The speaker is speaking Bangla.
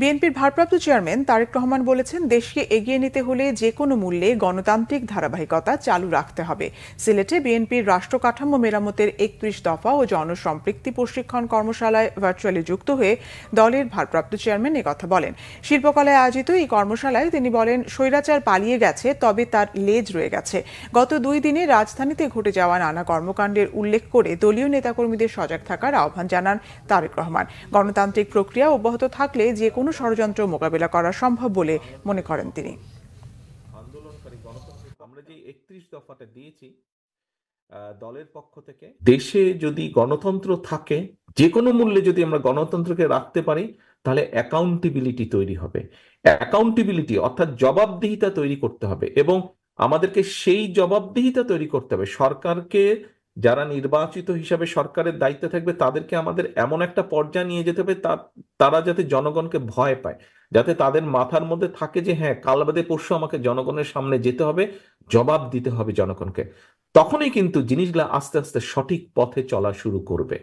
বিএনপির ভারপ্রাপ্ত চেয়ারম্যান তারেক রহমান বলেছেন, দেশকে এগিয়ে নিতে হলে যে কোনো মূল্যে গণতান্ত্রিক ধারাবাহিকতা চালু রাখতে হবে। সিলেটে বিএনপির রাষ্ট্র কাঠামো মেরামতের ৩১ দফা ও জনসম্পৃক্তি প্রশিক্ষণ কর্মশালায় ভার্চুয়ালি যুক্ত হয়ে দলের ভারপ্রাপ্ত চেয়ারম্যান একথা বলেন। শিল্পকলায় আয়োজিত এই কর্মশালায় তিনি বলেন, স্বৈরাচার পালিয়ে গেছে, তবে তার লেজ রয়ে গেছে। গত ২ দিনে রাজধানীতে ঘটে যাওয়া নানা কর্মকাণ্ডের উল্লেখ করে দলীয় নেতাকর্মীদের সজাগ থাকার আহ্বান জানান তারেক রহমান। গণতান্ত্রিক প্রক্রিয়া অব্যাহত থাকলে যে কোনো ষড়যন্ত্র মোকাবিলা করা সম্ভব বলে মনে করেন তিনি। আমরা যে ৩১ দফাটা দিয়েছি দলের পক্ষ থেকে, দেশে যদি গণতন্ত্র থাকে, যে কোনো মূল্যে যদি আমরা গণতন্ত্রকে রাখতে পারি, তাহলে অ্যাকাউন্টেবিলিটি তৈরি হবে। অ্যাকাউন্টেবিলিটি অর্থাৎ জবাবদিহিতা তৈরি করতে হবে, এবং আমাদেরকে সেই জবাবদিহিতা তৈরি করতে হবে। সরকারকে, যারা নির্বাচিত হিসাবে সরকারের দায়িত্বে থাকবে, তাদেরকে আমাদের এমন একটা পর্যায়ে নিয়ে যেতে হবে তারা যাতে জনগণকে ভয় পায়, যাতে তাদের মাথার মধ্যে থাকে যে হ্যাঁ, কাল বাদে পরশু আমাকে জনগণের সামনে যেতে হবে, জবাব দিতে হবে জনগণকে। তখনই কিন্তু জিনিসগুলো আস্তে আস্তে সঠিক পথে চলা শুরু করবে।